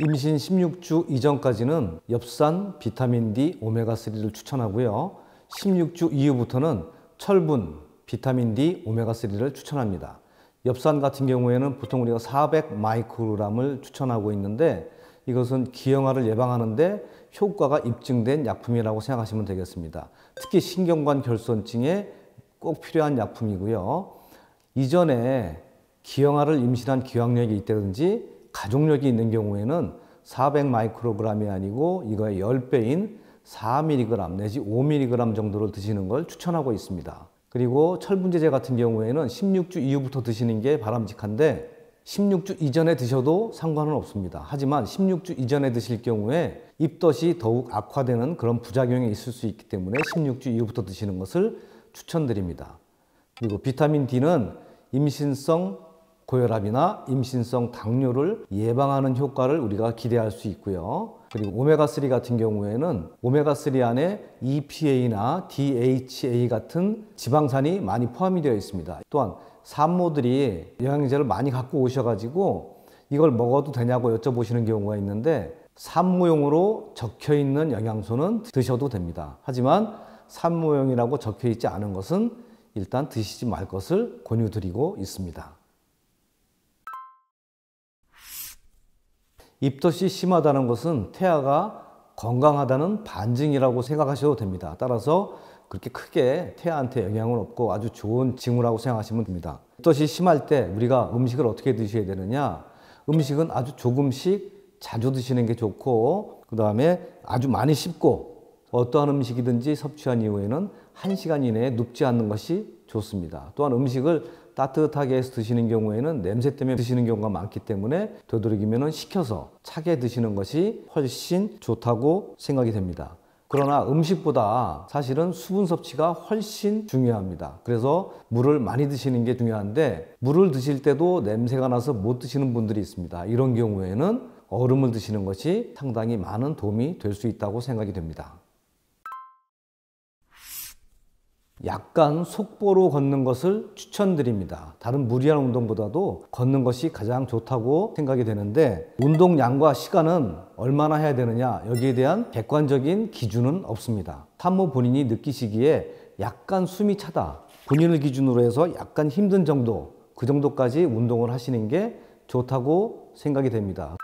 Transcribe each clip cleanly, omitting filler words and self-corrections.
임신 16주 이전까지는 엽산, 비타민 D, 오메가3를 추천하고요. 16주 이후부터는 철분, 비타민 D, 오메가3를 추천합니다. 엽산 같은 경우에는 보통 우리가 400 마이크로그램을 추천하고 있는데 이것은 기형아를 예방하는데 효과가 입증된 약품이라고 생각하시면 되겠습니다. 특히 신경관 결손증에 꼭 필요한 약품이고요. 이전에 기형아를 임신한 기왕력이 있다든지 가족력이 있는 경우에는 400 마이크로그램이 아니고 이거의 10배인 4mg 내지 5mg 정도를 드시는 걸 추천하고 있습니다. 그리고 철분제제 같은 경우에는 16주 이후부터 드시는 게 바람직한데 16주 이전에 드셔도 상관은 없습니다. 하지만 16주 이전에 드실 경우에 입덧이 더욱 악화되는 그런 부작용이 있을 수 있기 때문에 16주 이후부터 드시는 것을 추천드립니다. 그리고 비타민 D는 임신성 고혈압이나 임신성 당뇨를 예방하는 효과를 우리가 기대할 수 있고요. 그리고 오메가3 같은 경우에는 오메가3 안에 EPA나 DHA 같은 지방산이 많이 포함이 되어 있습니다. 또한 산모들이 영양제를 많이 갖고 오셔가지고 이걸 먹어도 되냐고 여쭤보시는 경우가 있는데 산모용으로 적혀 있는 영양소는 드셔도 됩니다. 하지만 산모용이라고 적혀 있지 않은 것은 일단 드시지 말 것을 권유드리고 있습니다. 입덧이 심하다는 것은 태아가 건강하다는 반증이라고 생각하셔도 됩니다. 따라서 그렇게 크게 태아한테 영향은 없고 아주 좋은 징후라고 생각하시면 됩니다. 입덧이 심할 때 우리가 음식을 어떻게 드셔야 되느냐? 음식은 아주 조금씩 자주 드시는 게 좋고 그 다음에 아주 많이 씹고 어떠한 음식이든지 섭취한 이후에는 1시간 이내에 눕지 않는 것이 좋습니다. 또한 음식을 따뜻하게 해서 드시는 경우에는 냄새 때문에 드시는 경우가 많기 때문에 되도록이면 식혀서 차게 드시는 것이 훨씬 좋다고 생각이 됩니다. 그러나 음식보다 사실은 수분 섭취가 훨씬 중요합니다. 그래서 물을 많이 드시는 게 중요한데 물을 드실 때도 냄새가 나서 못 드시는 분들이 있습니다. 이런 경우에는 얼음을 드시는 것이 상당히 많은 도움이 될 수 있다고 생각이 됩니다. 약간 속보로 걷는 것을 추천드립니다. 다른 무리한 운동보다도 걷는 것이 가장 좋다고 생각이 되는데 운동량과 시간은 얼마나 해야 되느냐 여기에 대한 객관적인 기준은 없습니다. 산모 본인이 느끼시기에 약간 숨이 차다 본인을 기준으로 해서 약간 힘든 정도 그 정도까지 운동을 하시는 게 좋다고 생각이 됩니다.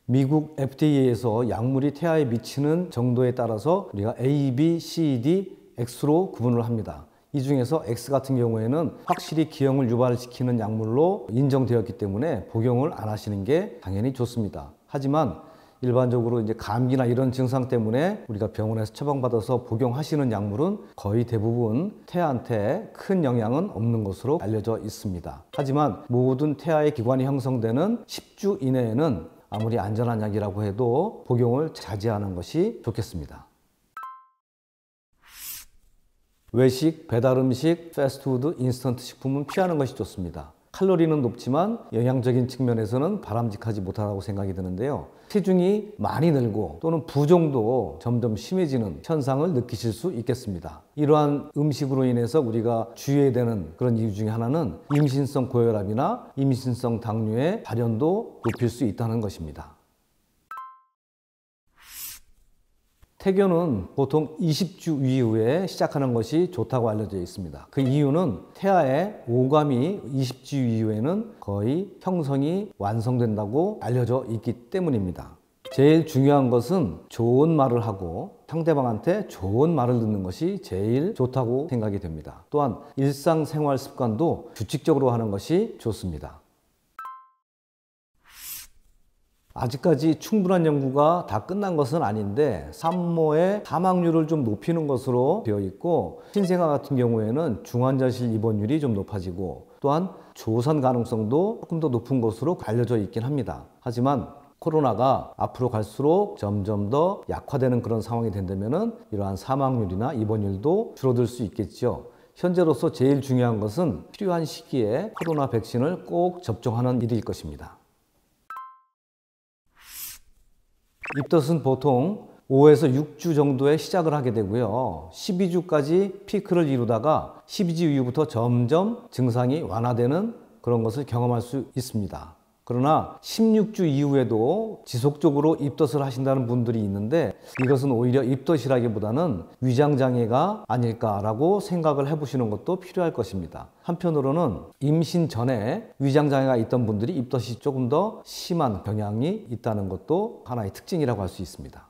미국 FDA에서 약물이 태아에 미치는 정도에 따라서 우리가 A, B, C, D, X로 구분을 합니다. 이 중에서 X 같은 경우에는 확실히 기형을 유발시키는 약물로 인정되었기 때문에 복용을 안 하시는 게 당연히 좋습니다. 하지만 일반적으로 이제 감기나 이런 증상 때문에 우리가 병원에서 처방받아서 복용하시는 약물은 거의 대부분 태아한테 큰 영향은 없는 것으로 알려져 있습니다. 하지만 모든 태아의 기관이 형성되는 10주 이내에는 아무리 안전한 약이라고 해도 복용을 자제하는 것이 좋겠습니다. 외식, 배달음식, 패스트푸드, 인스턴트 식품은 피하는 것이 좋습니다. 칼로리는 높지만 영양적인 측면에서는 바람직하지 못하다고 생각이 드는데요. 체중이 많이 늘고 또는 부종도 점점 심해지는 현상을 느끼실 수 있겠습니다. 이러한 음식으로 인해서 우리가 주의해야 되는 그런 이유 중에 하나는 임신성 고혈압이나 임신성 당뇨의 발현도 높일 수 있다는 것입니다. 태교는 보통 20주 이후에 시작하는 것이 좋다고 알려져 있습니다. 그 이유는 태아의 오감이 20주 이후에는 거의 형성이 완성된다고 알려져 있기 때문입니다. 제일 중요한 것은 좋은 말을 하고 상대방한테 좋은 말을 듣는 것이 제일 좋다고 생각이 됩니다. 또한 일상생활 습관도 규칙적으로 하는 것이 좋습니다. 아직까지 충분한 연구가 다 끝난 것은 아닌데 산모의 사망률을 좀 높이는 것으로 되어 있고 신생아 같은 경우에는 중환자실 입원율이 좀 높아지고 또한 조산 가능성도 조금 더 높은 것으로 알려져 있긴 합니다. 하지만 코로나가 앞으로 갈수록 점점 더 약화되는 그런 상황이 된다면 이러한 사망률이나 입원율도 줄어들 수 있겠죠. 현재로서 제일 중요한 것은 필요한 시기에 코로나 백신을 꼭 접종하는 일일 것입니다. 입덧은 보통 5에서 6주 정도에 시작을 하게 되고요. 12주까지 피크를 이루다가 12주 이후부터 점점 증상이 완화되는 그런 것을 경험할 수 있습니다. 그러나 16주 이후에도 지속적으로 입덧을 하신다는 분들이 있는데 이것은 오히려 입덧이라기보다는 위장장애가 아닐까라고 생각을 해보시는 것도 필요할 것입니다. 한편으로는 임신 전에 위장장애가 있던 분들이 입덧이 조금 더 심한 경향이 있다는 것도 하나의 특징이라고 할 수 있습니다.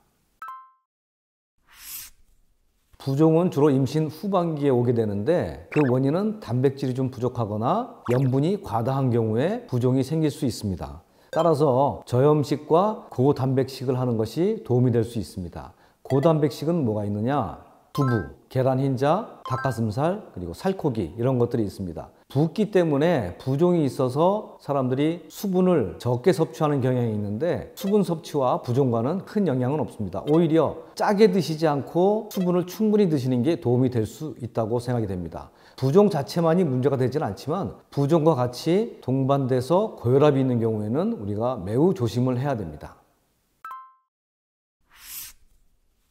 부종은 주로 임신 후반기에 오게 되는데 그 원인은 단백질이 좀 부족하거나 염분이 과다한 경우에 부종이 생길 수 있습니다. 따라서 저염식과 고단백식을 하는 것이 도움이 될 수 있습니다. 고단백식은 뭐가 있느냐? 두부, 계란 흰자, 닭가슴살, 그리고 살코기 이런 것들이 있습니다. 붓기 때문에 부종이 있어서 사람들이 수분을 적게 섭취하는 경향이 있는데 수분 섭취와 부종과는 큰 영향은 없습니다. 오히려 짜게 드시지 않고 수분을 충분히 드시는 게 도움이 될 수 있다고 생각이 됩니다. 부종 자체만이 문제가 되지는 않지만 부종과 같이 동반돼서 고혈압이 있는 경우에는 우리가 매우 조심을 해야 됩니다.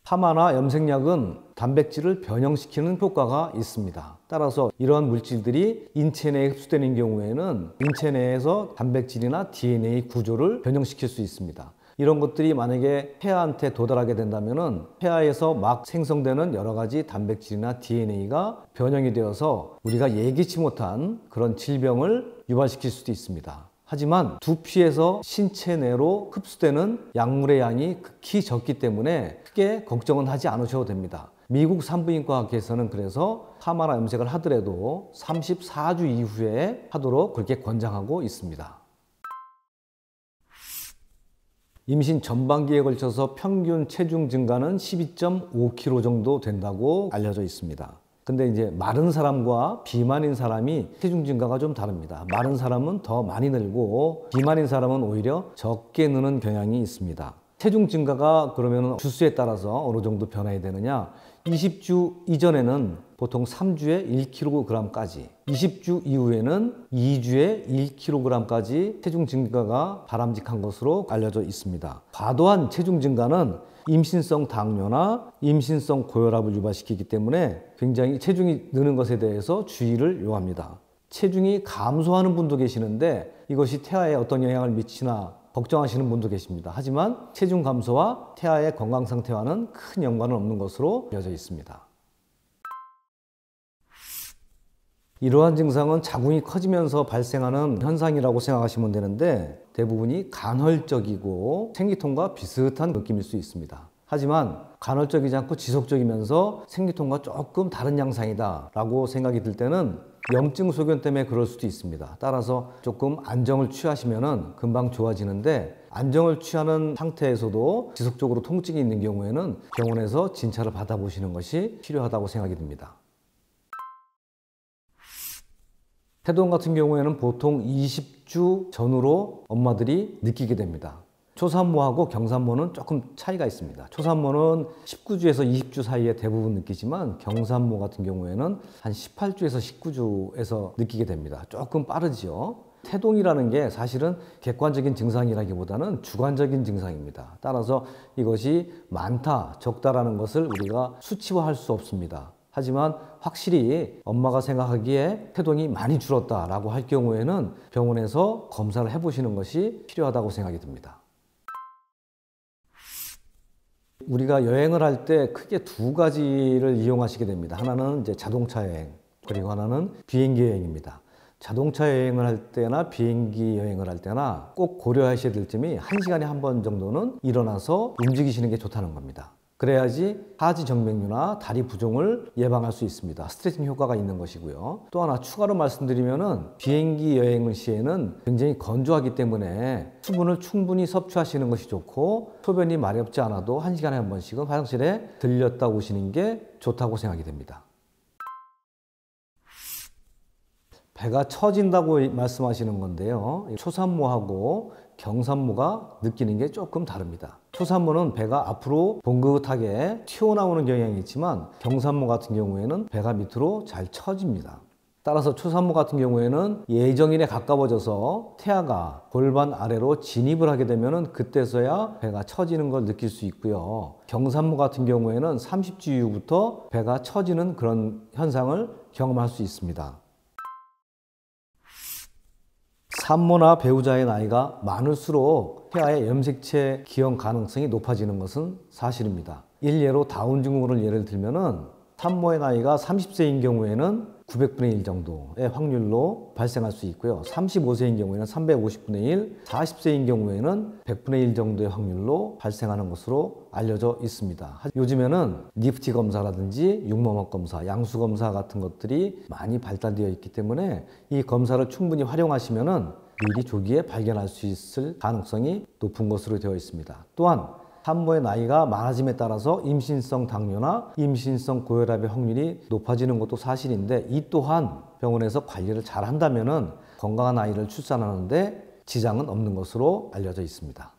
파마나 염색약은 단백질을 변형시키는 효과가 있습니다. 따라서 이러한 물질들이 인체 내에 흡수되는 경우에는 인체 내에서 단백질이나 DNA 구조를 변형시킬 수 있습니다. 이런 것들이 만약에 폐하한테 도달하게 된다면 폐하에서 막 생성되는 여러 가지 단백질이나 DNA가 변형이 되어서 우리가 예기치 못한 그런 질병을 유발시킬 수도 있습니다. 하지만 두피에서 신체 내로 흡수되는 약물의 양이 극히 적기 때문에 크게 걱정은 하지 않으셔도 됩니다. 미국 산부인과학회에서는 그래서 파마나 염색을 하더라도 34주 이후에 하도록 그렇게 권장하고 있습니다. 임신 전반기에 걸쳐서 평균 체중 증가는 12.5kg 정도 된다고 알려져 있습니다. 근데 이제 마른 사람과 비만인 사람이 체중 증가가 좀 다릅니다. 마른 사람은 더 많이 늘고 비만인 사람은 오히려 적게 느는 경향이 있습니다. 체중 증가가 그러면 주수에 따라서 어느 정도 변화해야 되느냐? 20주 이전에는 보통 3주에 1kg까지, 20주 이후에는 2주에 1kg까지 체중 증가가 바람직한 것으로 알려져 있습니다. 과도한 체중 증가는 임신성 당뇨나 임신성 고혈압을 유발시키기 때문에 굉장히 체중이 느는 것에 대해서 주의를 요합니다. 체중이 감소하는 분도 계시는데 이것이 태아에 어떤 영향을 미치나 걱정하시는 분도 계십니다. 하지만 체중 감소와 태아의 건강 상태와는 큰 연관은 없는 것으로 알려져 있습니다. 이러한 증상은 자궁이 커지면서 발생하는 현상이라고 생각하시면 되는데 대부분이 간헐적이고 생리통과 비슷한 느낌일 수 있습니다. 하지만 간헐적이지 않고 지속적이면서 생리통과 조금 다른 양상이다 라고 생각이 들 때는 염증 소견 때문에 그럴 수도 있습니다. 따라서 조금 안정을 취하시면 금방 좋아지는데 안정을 취하는 상태에서도 지속적으로 통증이 있는 경우에는 병원에서 진찰을 받아보시는 것이 필요하다고 생각이 듭니다. 태동 같은 경우에는 보통 20주 전후로 엄마들이 느끼게 됩니다. 초산모하고 경산모는 조금 차이가 있습니다. 초산모는 19주에서 20주 사이에 대부분 느끼지만 경산모 같은 경우에는 한 18주에서 19주에서 느끼게 됩니다. 조금 빠르지요. 태동이라는 게 사실은 객관적인 증상이라기보다는 주관적인 증상입니다. 따라서 이것이 많다, 적다라는 것을 우리가 수치화할 수 없습니다. 하지만 확실히 엄마가 생각하기에 태동이 많이 줄었다라고 할 경우에는 병원에서 검사를 해보시는 것이 필요하다고 생각이 듭니다. 우리가 여행을 할 때 크게 두 가지를 이용하시게 됩니다. 하나는 이제 자동차 여행, 그리고 하나는 비행기 여행입니다. 자동차 여행을 할 때나 비행기 여행을 할 때나 꼭 고려하셔야 될 점이 1시간에 한 번 정도는 일어나서 움직이시는 게 좋다는 겁니다. 그래야지 하지 정맥류나 다리 부종을 예방할 수 있습니다. 스트레칭 효과가 있는 것이고요. 또 하나 추가로 말씀드리면은 비행기 여행 시에는 굉장히 건조하기 때문에 수분을 충분히 섭취하시는 것이 좋고 소변이 마렵지 않아도 1시간에 한 번씩은 화장실에 들렸다 오시는 게 좋다고 생각이 됩니다. 배가 처진다고 말씀하시는 건데요. 초산모하고 경산모가 느끼는 게 조금 다릅니다. 초산모는 배가 앞으로 봉긋하게 튀어나오는 경향이 있지만 경산모 같은 경우에는 배가 밑으로 잘 처집니다. 따라서 초산모 같은 경우에는 예정일에 가까워져서 태아가 골반 아래로 진입을 하게 되면 그때서야 배가 처지는 걸 느낄 수 있고요. 경산모 같은 경우에는 30주 이후부터 배가 처지는 그런 현상을 경험할 수 있습니다. 산모나 배우자의 나이가 많을수록 폐하의 염색체 기형 가능성이 높아지는 것은 사실입니다. 일례로 다운 증후군을 예를 들면은 산모의 나이가 30세인 경우에는 900분의 1 정도의 확률로 발생할 수 있고요. 35세인 경우에는 350분의 1, 40세인 경우에는 100분의 1 정도의 확률로 발생하는 것으로 알려져 있습니다. 요즘에는 니프티 검사라든지 육모막 검사, 양수 검사 같은 것들이 많이 발달되어 있기 때문에 이 검사를 충분히 활용하시면은 미리 조기에 발견할 수 있을 가능성이 높은 것으로 되어 있습니다. 또한 산모의 나이가 많아짐에 따라서 임신성 당뇨나 임신성 고혈압의 확률이 높아지는 것도 사실인데, 이 또한 병원에서 관리를 잘 한다면 건강한 아이를 출산하는 데 지장은 없는 것으로 알려져 있습니다.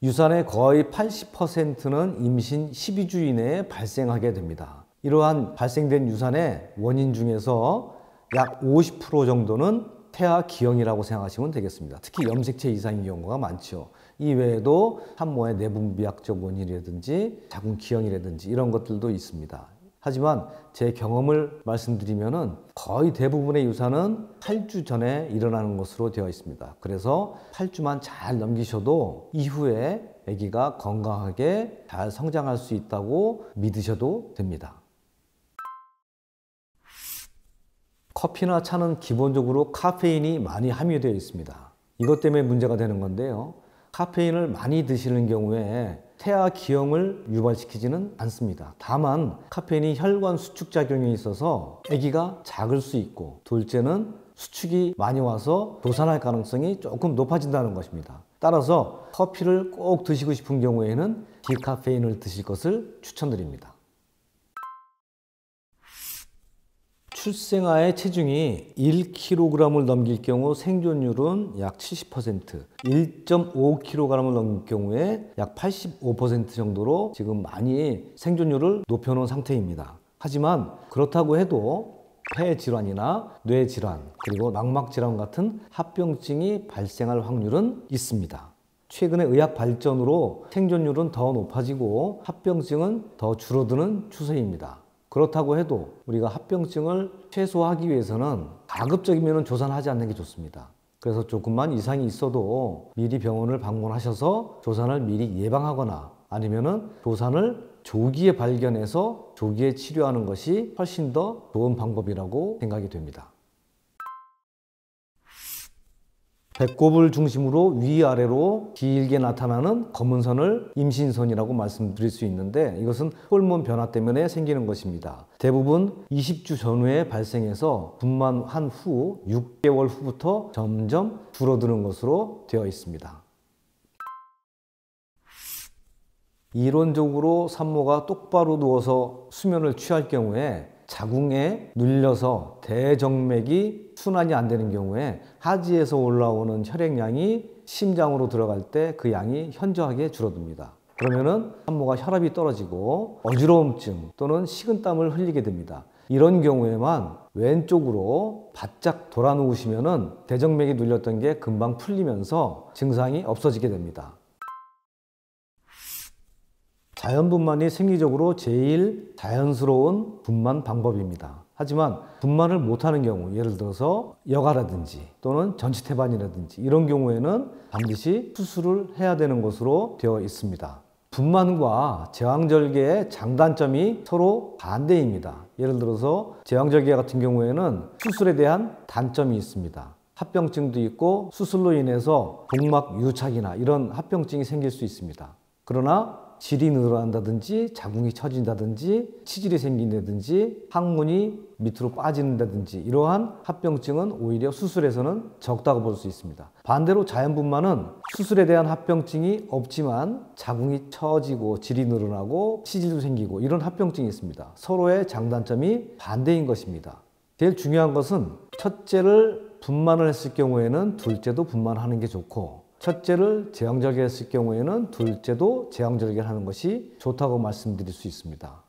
유산의 거의 80%는 임신 12주 이내에 발생하게 됩니다. 이러한 발생된 유산의 원인 중에서 약 50% 정도는 태아 기형이라고 생각하시면 되겠습니다. 특히 염색체 이상인 경우가 많죠. 이 외에도 산모의 내분비학적 원인이라든지 자궁 기형이라든지 이런 것들도 있습니다. 하지만 제 경험을 말씀드리면은 거의 대부분의 유산은 8주 전에 일어나는 것으로 되어 있습니다. 그래서 8주만 잘 넘기셔도 이후에 아기가 건강하게 잘 성장할 수 있다고 믿으셔도 됩니다. 커피나 차는 기본적으로 카페인이 많이 함유되어 있습니다. 이것 때문에 문제가 되는 건데요. 카페인을 많이 드시는 경우에 태아 기형을 유발시키지는 않습니다. 다만 카페인이 혈관 수축 작용이 있어서 아기가 작을 수 있고, 둘째는 수축이 많이 와서 도산할 가능성이 조금 높아진다는 것입니다. 따라서 커피를 꼭 드시고 싶은 경우에는 디카페인을 드실 것을 추천드립니다. 출생아의 체중이 1kg을 넘길 경우 생존율은 약 70%, 1.5kg을 넘길 경우에 약 85% 정도로 지금 많이 생존율을 높여놓은 상태입니다. 하지만 그렇다고 해도 폐질환이나 뇌질환, 그리고 망막질환 같은 합병증이 발생할 확률은 있습니다. 최근의 의학 발전으로 생존율은 더 높아지고 합병증은 더 줄어드는 추세입니다. 그렇다고 해도 우리가 합병증을 최소화하기 위해서는 가급적이면 조산을 하지 않는 게 좋습니다. 그래서 조금만 이상이 있어도 미리 병원을 방문하셔서 조산을 미리 예방하거나 아니면은 조산을 조기에 발견해서 조기에 치료하는 것이 훨씬 더 좋은 방법이라고 생각이 됩니다. 배꼽을 중심으로 위아래로 길게 나타나는 검은 선을 임신선이라고 말씀드릴 수 있는데, 이것은 호르몬 변화 때문에 생기는 것입니다. 대부분 20주 전후에 발생해서 분만한 후 6개월 후부터 점점 줄어드는 것으로 되어 있습니다. 이론적으로 산모가 똑바로 누워서 수면을 취할 경우에 자궁에 눌려서 대정맥이 순환이 안 되는 경우에 하지에서 올라오는 혈액량이 심장으로 들어갈 때 그 양이 현저하게 줄어듭니다. 그러면은 산모가 혈압이 떨어지고 어지러움증 또는 식은땀을 흘리게 됩니다. 이런 경우에만 왼쪽으로 바짝 돌아 누우시면은 대정맥이 눌렸던 게 금방 풀리면서 증상이 없어지게 됩니다. 자연분만이 생리적으로 제일 자연스러운 분만 방법입니다. 하지만 분만을 못하는 경우, 예를 들어서 여가라든지 또는 전치태반이라든지 이런 경우에는 반드시 수술을 해야 되는 것으로 되어 있습니다. 분만과 제왕절개의 장단점이 서로 반대입니다. 예를 들어서 제왕절개 같은 경우에는 수술에 대한 단점이 있습니다. 합병증도 있고 수술로 인해서 복막 유착이나 이런 합병증이 생길 수 있습니다. 그러나 질이 늘어난다든지 자궁이 처진다든지 치질이 생긴다든지 항문이 밑으로 빠진다든지 이러한 합병증은 오히려 수술에서는 적다고 볼 수 있습니다. 반대로 자연분만은 수술에 대한 합병증이 없지만 자궁이 처지고 질이 늘어나고 치질도 생기고 이런 합병증이 있습니다. 서로의 장단점이 반대인 것입니다. 제일 중요한 것은 첫째를 분만을 했을 경우에는 둘째도 분만하는 게 좋고, 첫째를 제왕절개했을 경우에는 둘째도 제왕절개를 하는 것이 좋다고 말씀드릴 수 있습니다.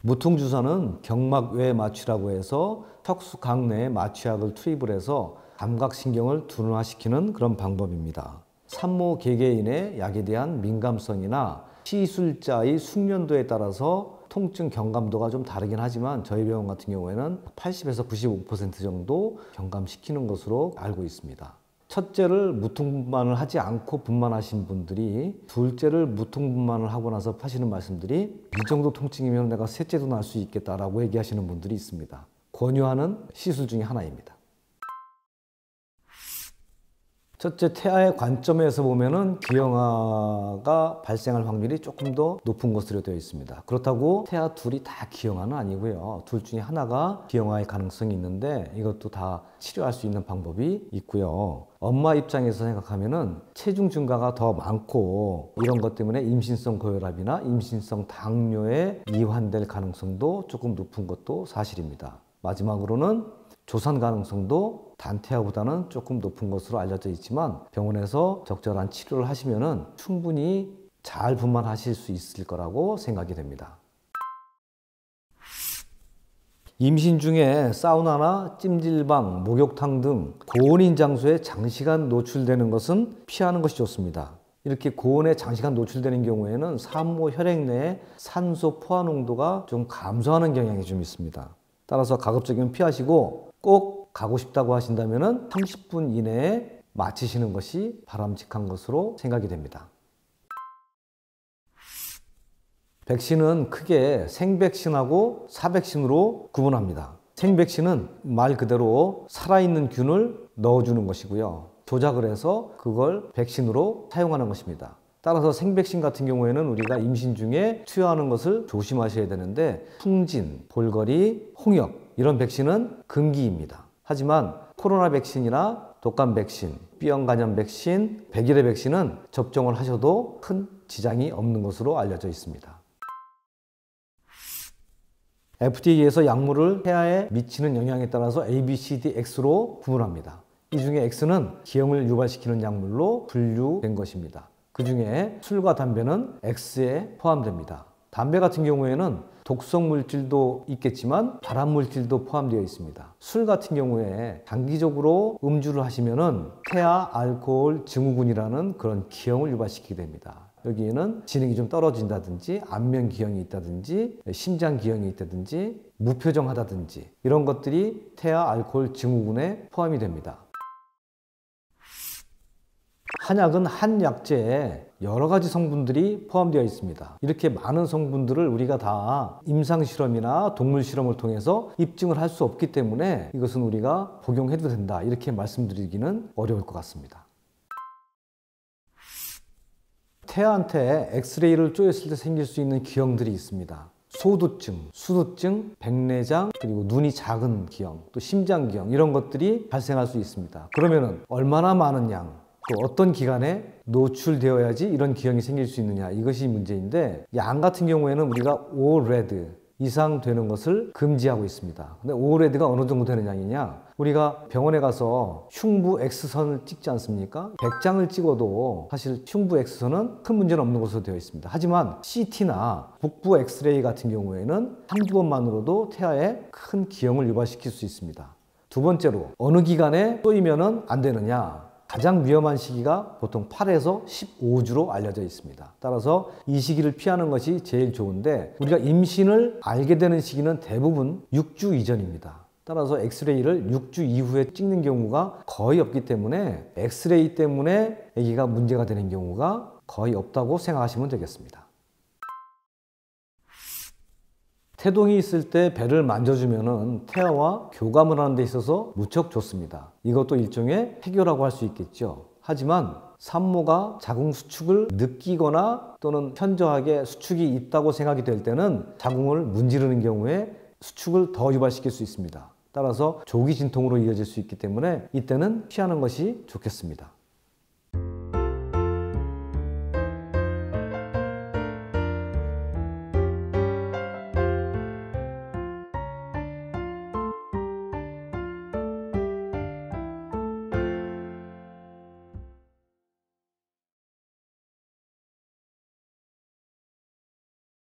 무통주사는 경막외 마취라고 해서 척수각 내에 마취약을 투입을 해서 감각신경을 둔화시키는 그런 방법입니다. 산모 개개인의 약에 대한 민감성이나 시술자의 숙련도에 따라서 통증 경감도가 좀 다르긴 하지만 저희 병원 같은 경우에는 80에서 95% 정도 경감시키는 것으로 알고 있습니다. 첫째를 무통분만을 하지 않고 분만하신 분들이 둘째를 무통분만을 하고 나서 하시는 말씀들이 이 정도 통증이면 내가 셋째도 날 수 있겠다라고 얘기하시는 분들이 있습니다. 권유하는 시술 중에 하나입니다. 첫째, 태아의 관점에서 보면은 기형아가 발생할 확률이 조금 더 높은 것으로 되어 있습니다. 그렇다고 태아 둘이 다 기형아는 아니고요. 둘 중에 하나가 기형아의 가능성이 있는데 이것도 다 치료할 수 있는 방법이 있고요. 엄마 입장에서 생각하면은 체중 증가가 더 많고 이런 것 때문에 임신성 고혈압이나 임신성 당뇨에 이환될 가능성도 조금 높은 것도 사실입니다. 마지막으로는 조산 가능성도 단태아보다는 조금 높은 것으로 알려져 있지만 병원에서 적절한 치료를 하시면은 충분히 잘 분만하실 수 있을 거라고 생각이 됩니다. 임신 중에 사우나나 찜질방, 목욕탕 등 고온인 장소에 장시간 노출되는 것은 피하는 것이 좋습니다. 이렇게 고온에 장시간 노출되는 경우에는 산모 혈액 내에 산소 포화 농도가 좀 감소하는 경향이 좀 있습니다. 따라서 가급적이면 피하시고 꼭 가고 싶다고 하신다면 30분 이내에 마치시는 것이 바람직한 것으로 생각이 됩니다. 백신은 크게 생백신하고 사백신으로 구분합니다. 생백신은 말 그대로 살아있는 균을 넣어주는 것이고요. 조작을 해서 그걸 백신으로 사용하는 것입니다. 따라서 생백신 같은 경우에는 우리가 임신 중에 투여하는 것을 조심하셔야 되는데 풍진, 볼거리, 홍역 이런 백신은 금기입니다. 하지만 코로나 백신이나 독감 백신, B형 간염 백신, 백일의 백신은 접종을 하셔도 큰 지장이 없는 것으로 알려져 있습니다. FDA에서 약물을 태아에 미치는 영향에 따라서 A, B, C, D, X로 구분합니다. 이 중에 X는 기형을 유발시키는 약물로 분류된 것입니다. 그 중에 술과 담배는 X에 포함됩니다. 담배 같은 경우에는 독성 물질도 있겠지만 발암 물질도 포함되어 있습니다. 술 같은 경우에 장기적으로 음주를 하시면은 태아 알코올 증후군이라는 그런 기형을 유발시키게 됩니다. 여기에는 지능이 좀 떨어진다든지 안면 기형이 있다든지 심장 기형이 있다든지 무표정하다든지 이런 것들이 태아 알코올 증후군에 포함이 됩니다. 한약은 한 약재에 여러 가지 성분들이 포함되어 있습니다. 이렇게 많은 성분들을 우리가 다 임상실험이나 동물실험을 통해서 입증을 할 수 없기 때문에 이것은 우리가 복용해도 된다 이렇게 말씀드리기는 어려울 것 같습니다. 태아한테 엑스레이를 쪼였을 때 생길 수 있는 기형들이 있습니다. 소두증, 수두증, 백내장, 그리고 눈이 작은 기형, 또 심장 기형 이런 것들이 발생할 수 있습니다. 그러면은 얼마나 많은 양, 또 어떤 기간에 노출되어야지 이런 기형이 생길 수 있느냐 이것이 문제인데 양 같은 경우에는 우리가 5레드 이상 되는 것을 금지하고 있습니다. 근데 5레드가 어느 정도 되는 양이냐? 우리가 병원에 가서 흉부 X선을 찍지 않습니까? 100장을 찍어도 사실 흉부 X선은 큰 문제는 없는 것으로 되어 있습니다. 하지만 CT나 복부 엑스레이 같은 경우에는 한두 번만으로도 태아에 큰 기형을 유발시킬 수 있습니다. 두 번째로 어느 기간에 쏘이면 안 되느냐? 가장 위험한 시기가 보통 8에서 15주로 알려져 있습니다. 따라서 이 시기를 피하는 것이 제일 좋은데 우리가 임신을 알게 되는 시기는 대부분 6주 이전입니다. 따라서 엑스레이를 6주 이후에 찍는 경우가 거의 없기 때문에 엑스레이 때문에 아기가 문제가 되는 경우가 거의 없다고 생각하시면 되겠습니다. 태동이 있을 때 배를 만져주면 태아와 교감을 하는 데 있어서 무척 좋습니다. 이것도 일종의 해교라고 할 수 있겠죠. 하지만 산모가 자궁 수축을 느끼거나 또는 현저하게 수축이 있다고 생각이 될 때는 자궁을 문지르는 경우에 수축을 더 유발시킬 수 있습니다. 따라서 조기 진통으로 이어질 수 있기 때문에 이때는 피하는 것이 좋겠습니다.